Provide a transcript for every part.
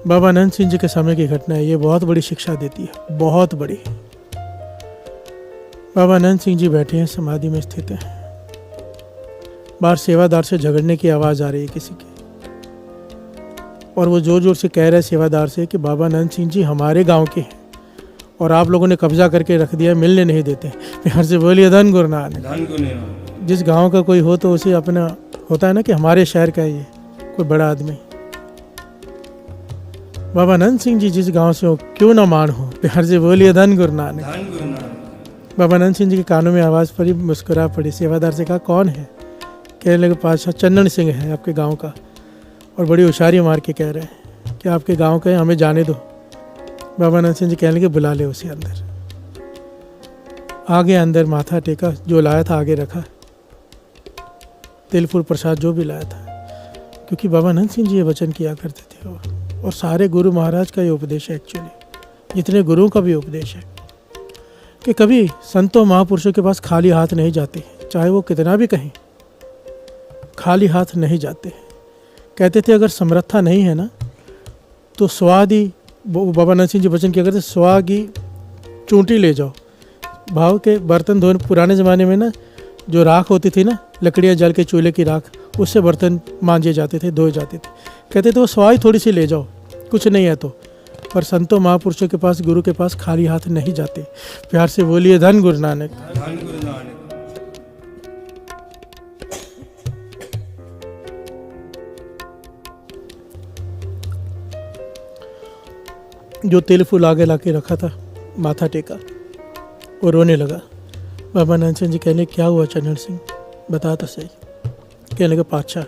बाबा आनंद सिंह जी के समय की घटना है। ये बहुत बड़ी शिक्षा देती है, बहुत बड़ी। बाबा आनंद सिंह जी बैठे हैं, समाधि में स्थित हैं। बाहर सेवादार से झगड़ने की आवाज़ आ रही है किसी की, और वो जोर जोर से कह रहे हैं सेवादार से कि बाबा आनंद सिंह जी हमारे गांव के हैं और आप लोगों ने कब्जा करके रख दिया, मिलने नहीं देते। प्यार से बोलिए धन गुरु नानक। जिस गांव का कोई हो तो उसे अपना होता है ना कि हमारे शहर का ये कोई बड़ा आदमी। बाबा आनंद सिंह जी जिस गांव से हो क्यों ना मान हो, प्यार से बोलिए धन गुरु नानक। बाबा आनंद सिंह जी के कानों में आवाज़ पड़ी, मुस्कुरा पड़ी। सेवादार से कहा कौन है? कहने लगे पातशाह चंदन सिंह है आपके गांव का, और बड़ी होशियारी मार के कह रहे हैं कि आपके गांव का है, हमें जाने दो। बाबा आनंद सिंह जी कहने लगे बुला ले उसे अंदर। आगे अंदर माथा टेका, जो लाया था आगे रखा, तिल फूल प्रसाद जो भी लाया था, क्योंकि बाबा आनंद सिंह जी ये वचन किया करते थे। और सारे गुरु महाराज का ये उपदेश है, एक्चुअली जितने गुरुओं का भी उपदेश है कि कभी संतों महापुरुषों के पास खाली हाथ नहीं जाते, चाहे वो कितना भी कहें, खाली हाथ नहीं जाते। कहते थे अगर समर्था नहीं है ना तो स्वादी, बाबा आनंद सिंह जी वचन किया करते, स्वागी चूंटी ले जाओ। भाव के बर्तन धोने, पुराने ज़माने में ना जो राख होती थी ना, लकड़ियाँ जल के चूल्हे की राख, उससे बर्तन मांजे जाते थे, धोए जाते थे। कहते थे वो स्वाई थोड़ी सी ले जाओ, कुछ नहीं है तो। पर संतों महापुरुषों के पास, गुरु के पास खाली हाथ नहीं जाते। प्यार से बोलिए धन गुरु नानक। जो तिल फूल आगे ला के रखा था, माथा टेका और रोने लगा। बाबा आनंद सिंह जी कहने क्या हुआ चंदन सिंह, बता तो सही। कहने लगे पातशाह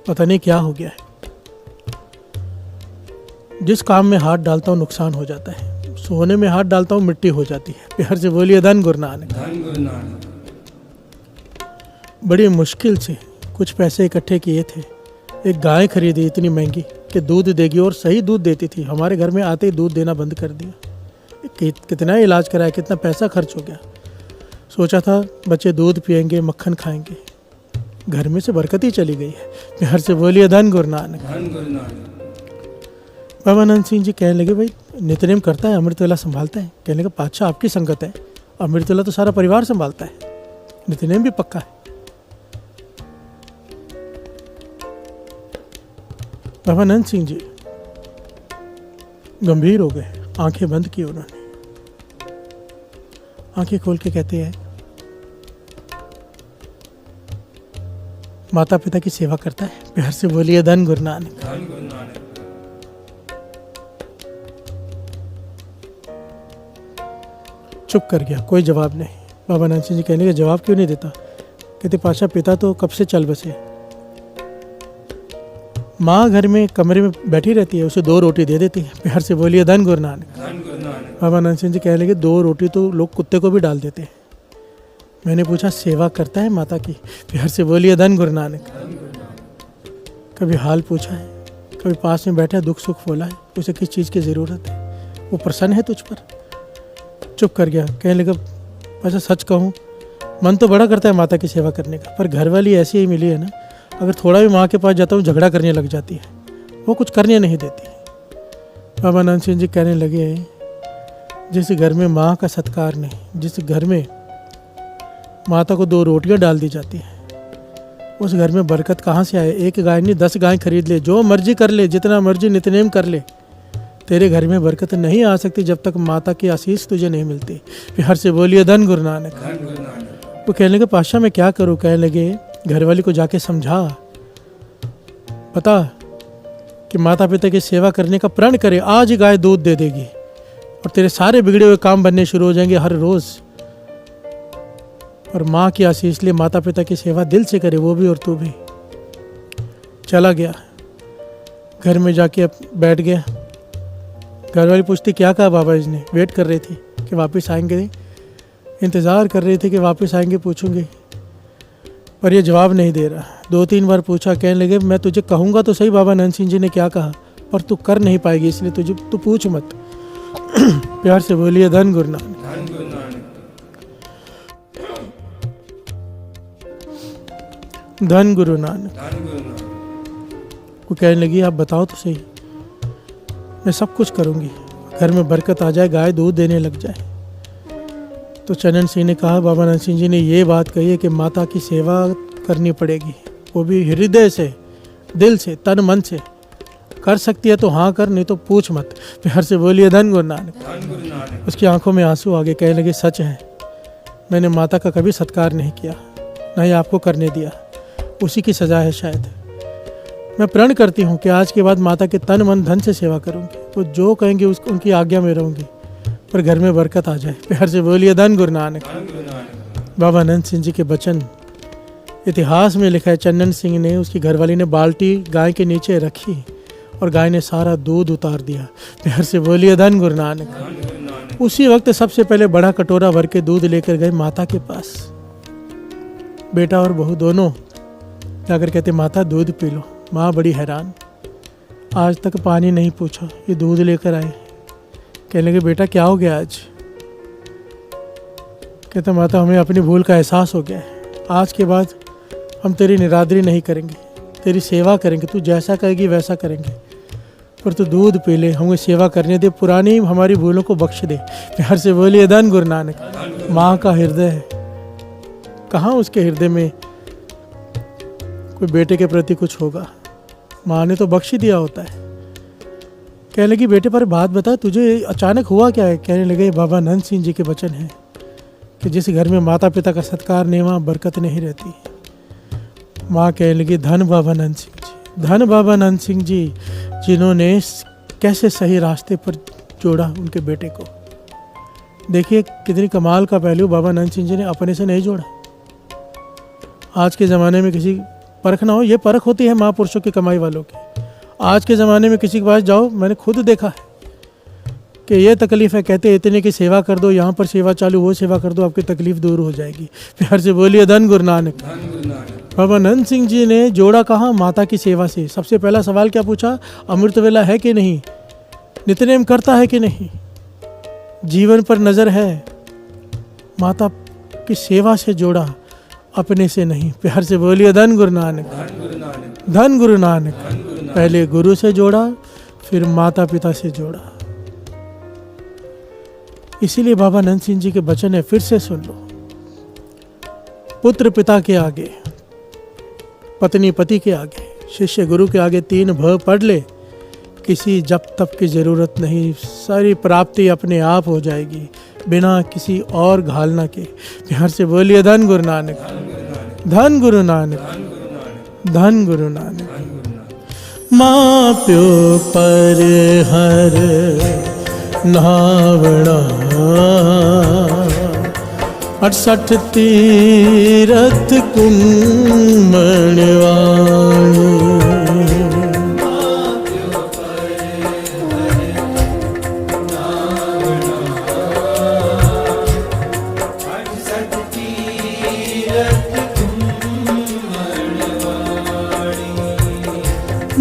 पता नहीं क्या हो गया है, जिस काम में हाथ डालता हूँ नुकसान हो जाता है, सोने में हाथ डालता हूँ मिट्टी हो जाती है। प्यार से बोलिए धन गुरु नानक। बड़ी मुश्किल से कुछ पैसे इकट्ठे किए थे, एक गाय खरीदी इतनी महंगी कि दूध देगी, और सही दूध देती थी। हमारे घर में आते ही दूध देना बंद कर दिया। कितना इलाज कराया, कितना पैसा खर्च हो गया। सोचा था बच्चे दूध पिएंगे, मक्खन खाएंगे, घर में से बरकत ही चली गई है। प्यार से बोलिए धन गुरु नानक। बाबा आनंद सिंह जी कहने लगे भाई नित्यनेम करता है, अमृतवेला संभालता है? कहने लगे पातशाह आपकी संगत है, अमृतवेला तो सारा परिवार संभालता है, नित्यनेम भी पक्का है। बाबा आनंद सिंह जी गंभीर हो गए, आंखें बंद की उन्होंने। आंखें खोल के कहते हैं माता पिता की सेवा करता है? प्यार से बोलिए धन गुरु नानक। चुप कर गया, कोई जवाब नहीं। बाबा आनंद सिंह जी कहने के जवाब क्यों नहीं देता? कहते पातशाह पिता तो कब से चल बसे, माँ घर में कमरे में बैठी रहती है, उसे 2 रोटी दे देती है। प्यार से बोलिए धन गुरु नानक। बाबा आनंद सिंह जी कहने लगे 2 रोटी तो लोग कुत्ते को भी डाल देते हैं। मैंने पूछा सेवा करता है माता की? प्यार से बोलिए धन गुरु नानक। कभी हाल पूछा है, कभी पास में बैठा दुख सुख बोला है, उसे किस चीज़ की ज़रूरत है, वो प्रसन्न है तुझ पर? चुप कर गया। कहने लगा अच्छा सच कहूँ मन तो बड़ा करता है माता की सेवा करने का, पर घर वाली ऐसी ही मिली है ना, अगर थोड़ा भी माँ के पास जाता हूँ झगड़ा करने लग जाती है, वो कुछ करने नहीं देती। बाबा आनंद सिंह जी कहने लगे जिस घर में माँ का सत्कार नहीं, जिस घर में माता को 2 रोटियाँ डाल दी जाती हैं, उस घर में बरकत कहाँ से आए? 1 गाय नहीं 10 गाय खरीद ले, जो मर्जी कर ले, जितना मर्जी नित्यनेम कर ले, तेरे घर में बरकत नहीं आ सकती जब तक माता की आशीष तुझे नहीं मिलती। प्यार से बोलिए धन गुरु नानक। वो कहने लगे पातशाह मैं क्या करूँ? कहने लगे घरवाली को जाके समझा, पता कि माता पिता की सेवा करने का प्रण करे, आज ही गाय दूध दे देगी और तेरे सारे बिगड़े हुए काम बनने शुरू हो जाएंगे हर रोज़। और माँ की आशीष लिए माता पिता की सेवा दिल से करे, वो भी और तू भी। चला गया, घर में जाके बैठ गया। घरवाली पूछती क्या कहा बाबा जी ने? वेट कर रही थी कि वापस आएंगे, इंतज़ार कर रही थी कि वापस आएंगे, पूछूंगी, पर ये जवाब नहीं दे रहा। 2-3 बार पूछा। कहने लगे मैं तुझे कहूँगा तो सही बाबा आनंद सिंह जी ने क्या कहा, पर तू कर नहीं पाएगी, इसलिए तू पूछ मत। प्यार से बोलिए धन गुरु नानक। धन गुरु नानक। वो कहने लगी आप बताओ तो सही, मैं सब कुछ करूँगी, घर में बरकत आ जाए, गाय दूध देने लग जाए। तो चनन सिंह ने कहा, बाबा नंद सिंह जी ने ये बात कही है कि माता की सेवा करनी पड़ेगी, वो भी हृदय से, दिल से, तन मन से। कर सकती है तो हाँ कर, नहीं तो पूछ मत। प्यार से बोलिए धन गुरु नानक। उसकी आंखों में आंसू आगे, कहने लगे सच है, मैंने माता का कभी सत्कार नहीं किया, ना ही आपको करने दिया, उसी की सज़ा है शायद। मैं प्रण करती हूँ कि आज के बाद माता के तन मन धन से सेवा करूँगी, वो जो कहेंगे उनकी आज्ञा में रहूँगी, पर घर में बरकत आ जाए। प्यार से बोलिए धन गुरु नानक। बाबा नंद सिंह जी के वचन इतिहास में लिखा है। चन्नन सिंह ने, उसकी घरवाली ने बाल्टी गाय के नीचे रखी और गाय ने सारा दूध उतार दिया। प्यार से बोलिए धन गुरु नानक। उसी वक्त सबसे पहले बड़ा कटोरा भर के दूध लेकर गए माता के पास। बेटा और बहू दोनों जाकर कहते, माता दूध पी लो। माँ बड़ी हैरान, आज तक पानी नहीं पूछा, ये दूध लेकर आए। कहने लगे, बेटा क्या हो गया आज? कहते, माता हमें अपनी भूल का एहसास हो गया है, आज के बाद हम तेरी निरादरी नहीं करेंगे, तेरी सेवा करेंगे, तू जैसा कहेगी वैसा करेंगे, पर तू दूध पी ले, हमें सेवा करने दे, पुरानी हमारी भूलों को बख्श दे। प्यार से बोलिए धन गुरु नानक। माँ का हृदय है, कहाँ उसके हृदय में कोई बेटे के प्रति कुछ होगा? माँ ने तो बख्श ही दिया होता है। कहने लगी, बेटे पर बात बता, तुझे अचानक हुआ क्या है? कहने लगे, बाबा नंद सिंह जी के वचन है कि जिस घर में माता पिता का सत्कार नहीं, वहाँ बरकत नहीं रहती। माँ कहने लगी, धन बाबा नंद सिंह जी, धन बाबा नंद सिंह जी, जिन्होंने कैसे सही रास्ते पर जोड़ा उनके बेटे को। देखिए कितनी कमाल का पहलू, बाबा नंद सिंह जी ने अपने से नहीं जोड़ा। आज के ज़माने में किसी परख ना हो, ये परख होती है महापुरुषों की कमाई वालों की। आज के ज़माने में किसी के पास जाओ, मैंने खुद देखा है कि ये तकलीफ़ है, कहते इतने की सेवा कर दो, यहाँ पर सेवा चालू, वो सेवा कर दो, आपकी तकलीफ़ दूर हो जाएगी। प्यार से बोलिए धन गुरु नानक। बाबा नंद सिंह जी ने जोड़ा कहाँ? माता की सेवा से। सबसे पहला सवाल क्या पूछा? अमृत वेला है कि नहीं, नित्यनेम करता है कि नहीं, जीवन पर नज़र है। माता की सेवा से जोड़ा, अपने से नहीं। प्यार से बोलिए धन गुरु नानक। धन गुरु नानक। पहले गुरु से जोड़ा, फिर माता पिता से जोड़ा। इसीलिए बाबा नंद सिंह जी के वचन है, फिर से सुन लो। पुत्र पिता के आगे, पत्नी पति के आगे, शिष्य गुरु के आगे 3 भ पढ़ ले, किसी जप तप की जरूरत नहीं, सारी प्राप्ति अपने आप हो जाएगी बिना किसी और घालना के। प्यार से बोलिए धन गुरु नानक। धन गुरु नानक। धन गुरु नानक। माँ प्यो पर हर नावड़ा, 68 तीरथ कुम्मणवाणी।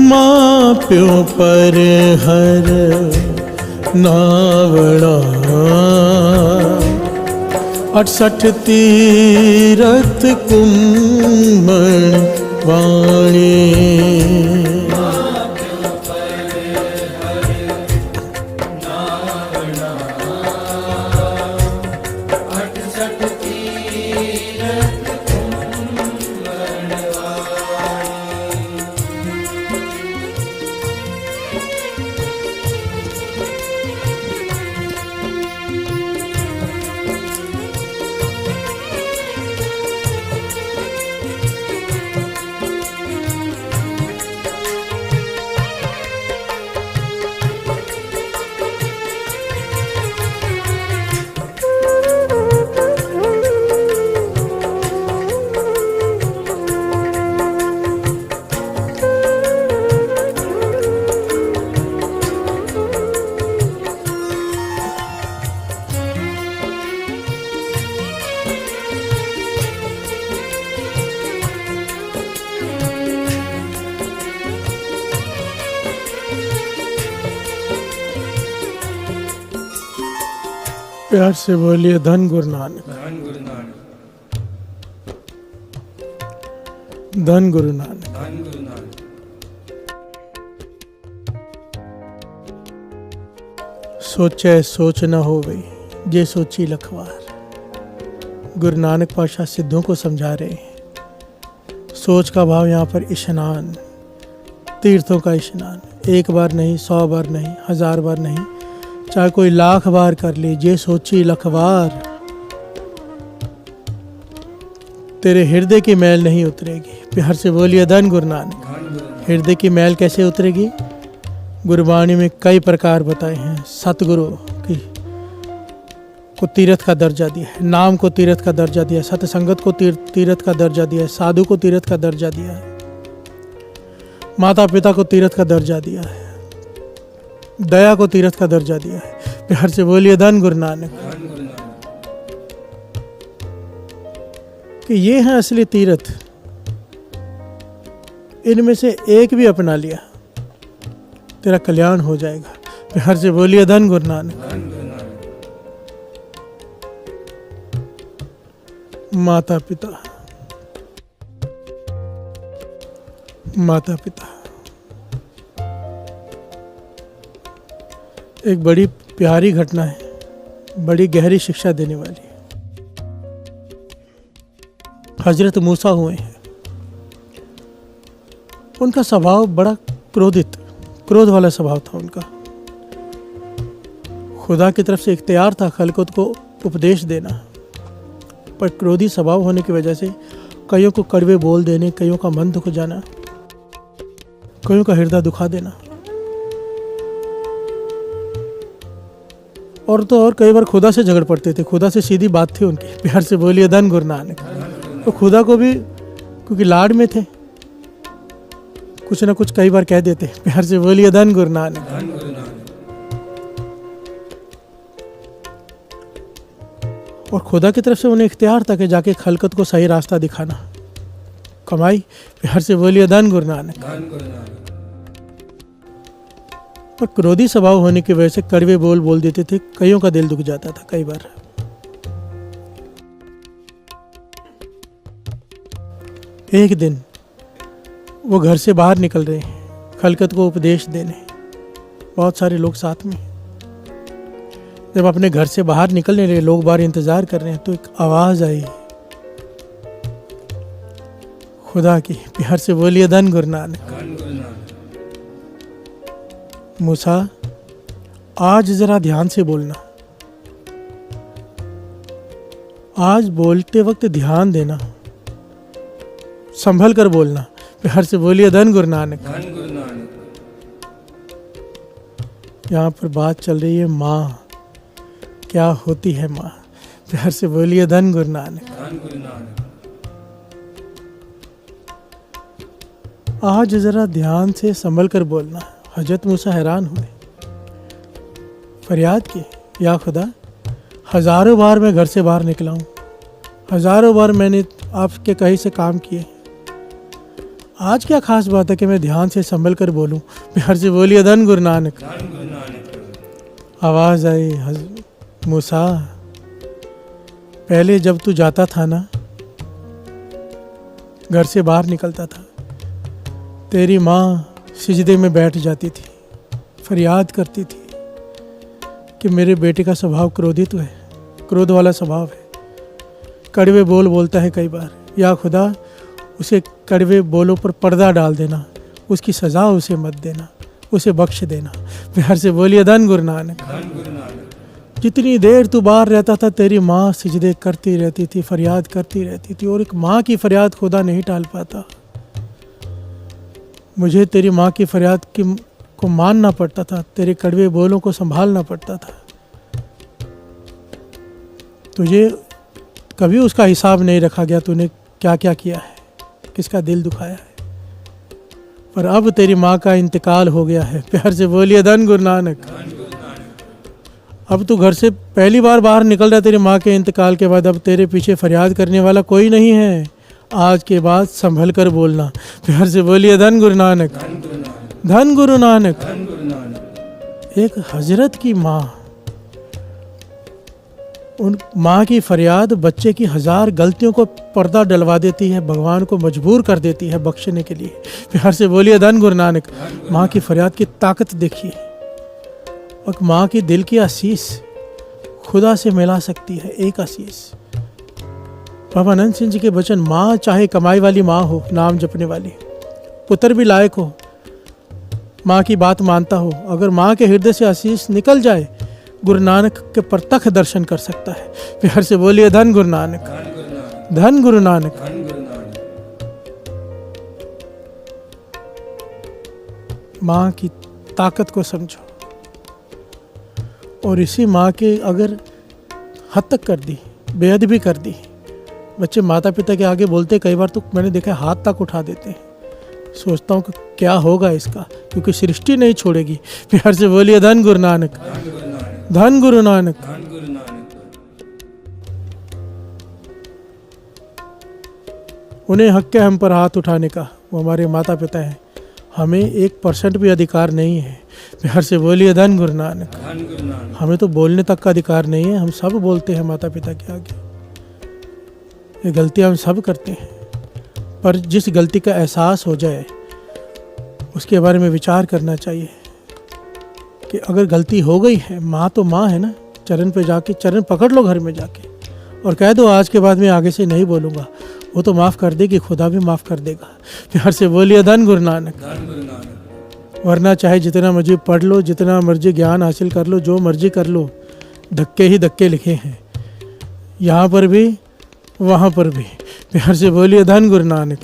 माँ प्यो पर हर नावड़ा, 68 तीरथ कुम्मणवाणी। प्यार से बोलिए धन गुरु नानक। धन गुरु नानक। धन गुरु नानक। धन गुरु नानक। सोचे सोच न होवे जे सोची लखवार। गुरु नानक पातशाह सिद्धों को समझा रहे हैं। सोच का भाव यहाँ पर इश्नान, तीर्थों का इश्नान, एक बार नहीं, 100 बार नहीं, 1000 बार नहीं, चाहे कोई 1,00,000 बार कर ले, जे सोची लखवार। तेरे हृदय की मैल नहीं उतरेगी। प्यार से बोलिए धन गुरु नानक। हृदय की मैल कैसे उतरेगी? गुरबाणी में कई प्रकार बताए हैं। सतगुरु की को तीर्थ का दर्जा दिया है, नाम को तीर्थ का दर्जा दिया है, सत्संगत को तीर्थ का दर्जा दिया है, साधु को तीर्थ का दर्जा दिया है, माता पिता को तीर्थ का दर्जा दिया है, दया को तीर्थ का दर्जा दिया है। प्यार से बोलिए धन गुरु नानक। कि ये है असली तीर्थ। इनमें से एक भी अपना लिया, तेरा कल्याण हो जाएगा। प्यार से बोलिए धन गुरु नानक। माता पिता, माता पिता एक बड़ी प्यारी घटना है, बड़ी गहरी शिक्षा देने वाली। हजरत मूसा हुए हैं। उनका स्वभाव बड़ा क्रोध वाला स्वभाव था उनका। खुदा की तरफ से इख्तियार था खलकत को उपदेश देना, पर क्रोधी स्वभाव होने की वजह से कईयों को कड़वे बोल देने, कईयों का मन दुख जाना, कईयों का हृदय दुखा देना, और तो और कई बार खुदा से झगड़ पड़ते थे। खुदा से सीधी बात थी उनकी। प्यार से बोलिए धन गुरु नानक। तो खुदा को भी क्योंकि लाड में थे, कुछ ना कुछ कई बार कह देते। प्यार से बोलिए धन गुरु नानक। और खुदा की तरफ से उन्हें इख्तियार था कि जाके खलकत को सही रास्ता दिखाना, कमाई। प्यार से बोलिए धन गुरु नानक। पर क्रोधी स्वभाव होने की वजह से कड़वे बोल देते थे, कईयों का दिल दुख जाता था कई बार। एक दिन वो घर से बाहर निकल रहे हैं खलकत को उपदेश देने, बहुत सारे लोग साथ में। जब अपने घर से बाहर निकलने लगे, लोग बाहर इंतजार कर रहे हैं, तो एक आवाज आई खुदा की। प्यार से बोलिए धन गुरु नानक। मूसा, आज जरा ध्यान से बोलना, आज बोलते वक्त ध्यान देना, संभल कर बोलना। प्यार से बोलिए धन गुरु नानक। यहाँ पर बात चल रही है माँ, क्या होती है माँ। प्यार से बोलिए धन गुरु नानक। आज जरा ध्यान से संभल कर बोलना। हजरत मूसा हैरान हुए, फरियाद की, या खुदा, हजारों बार मैं घर से बाहर निकला हूँ, हजारों बार मैंने आपके कहे से काम किए, आज क्या खास बात है कि मैं ध्यान से संभल कर बोलूं। प्यार से बोलिए धन गुरु नानक। आवाज आई, मूसा, पहले जब तू जाता था ना, घर से बाहर निकलता था, तेरी माँ सिजदे में बैठ जाती थी, फरियाद करती थी कि मेरे बेटे का स्वभाव क्रोधित है, क्रोध वाला स्वभाव है, कड़वे बोलता है कई बार। या खुदा, उसे कड़वे बोलों पर पर्दा डाल देना, उसकी सज़ा उसे मत देना, उसे बख्श देना। प्यार से बोलिए धन गुरु नानक। जितनी देर तू बाहर रहता था, तेरी माँ सिजदे करती रहती थी, फरियाद करती रहती थी, और एक माँ की फरियाद खुदा नहीं टाल पाता। मुझे तेरी माँ की फरियाद को मानना पड़ता था, तेरे कड़वे बोलों को संभालना पड़ता था। तुझे कभी उसका हिसाब नहीं रखा गया, तूने क्या क्या किया है, किसका दिल दुखाया है। पर अब तेरी माँ का इंतकाल हो गया है। प्यार से बोलिए धन गुरु नानक। अब तू घर से पहली बार बाहर निकल रहा है तेरी माँ के इंतकाल के बाद। अब तेरे पीछे फरियाद करने वाला कोई नहीं है। आज के बाद संभल कर बोलना। प्यार से बोलिए धन गुरु नानक। धन गुरु नानक। एक हजरत की माँ, उन माँ की फरियाद बच्चे की 1000 गलतियों को पर्दा डलवा देती है, भगवान को मजबूर कर देती है बख्शने के लिए। प्यार से बोलिए धन गुरु नानक। माँ की फरियाद की ताकत देखिए। और माँ की दिल की आशीष खुदा से मिला सकती है, एक आशीष। बाबा अनंत सिंह जी के वचन, माँ चाहे कमाई वाली माँ हो, नाम जपने वाली, पुत्र भी लायक हो, माँ की बात मानता हो, अगर माँ के हृदय से आशीष निकल जाए, गुरु नानक के प्रत्यक्ष दर्शन कर सकता है। प्यार से बोलिए धन गुरु नानक, धन गुरु नानक। माँ की ताकत को समझो, और इसी माँ के अगर हद तक कर दी, बेहद भी कर दी। बच्चे माता पिता के आगे बोलते, कई बार तो मैंने देखा हाथ तक उठा देते हैं। सोचता हूँ कि क्या होगा इसका, क्योंकि सृष्टि नहीं छोड़ेगी। प्यार से बोलिए धन गुरु नानक, धन गुरु नानक। उन्हें हक है हम पर हाथ उठाने का, वो हमारे माता पिता हैं, हमें 1% भी अधिकार नहीं है। प्यार से बोलिए धन गुरु नानक। हमें तो बोलने तक का अधिकार नहीं है, हम सब बोलते हैं माता पिता के आगे। ये गलतियां हम सब करते हैं, पर जिस गलती का एहसास हो जाए उसके बारे में विचार करना चाहिए कि अगर गलती हो गई है, माँ तो माँ है ना, चरण पे जाके चरण पकड़ लो घर में जाके और कह दो आज के बाद मैं आगे से नहीं बोलूँगा। वो तो माफ़ कर देगी, खुदा भी माफ़ कर देगा। प्यार से बोलिए धन गुरु नानक। वरना चाहे जितना मर्जी पढ़ लो, जितना मर्जी ज्ञान हासिल कर लो, जो मर्जी कर लो, धक्के ही धक्के लिखे हैं, यहाँ पर भी वहाँ पर भी। प्यार से बोलिए धन गुरु नानक,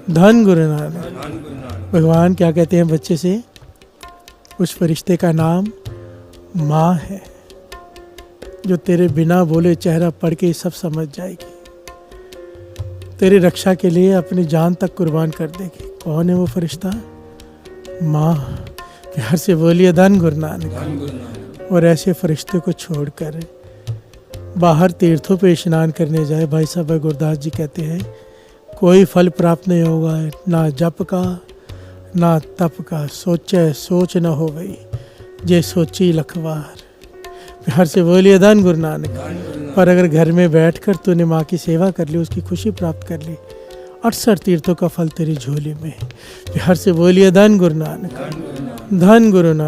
धन गुरु नानक। भगवान क्या कहते हैं बच्चे से? उस फरिश्ते का नाम माँ है, जो तेरे बिना बोले चेहरा पढ़ के सब समझ जाएगी, तेरी रक्षा के लिए अपनी जान तक कुर्बान कर देगी। कौन है वो फरिश्ता? माँ। प्यार से बोलिए धन गुरु नानक। और ऐसे फरिश्ते को छोड़कर बाहर तीर्थों पे स्नान करने जाए, भाई साहब गुरदास जी कहते हैं कोई फल प्राप्त नहीं होगा, ना जप का ना तप का, सोचे सोच न हो गई जे सोची लखवार। प्यार से बोलिए धन गुरु नानक। पर अगर घर में बैठकर तूने माँ की सेवा कर ली, उसकी खुशी प्राप्त कर ली, 68 तीर्थों का फल तेरी झोली में। प्यार से बोलिए धन गुरु नानक, धन गुरु नानक।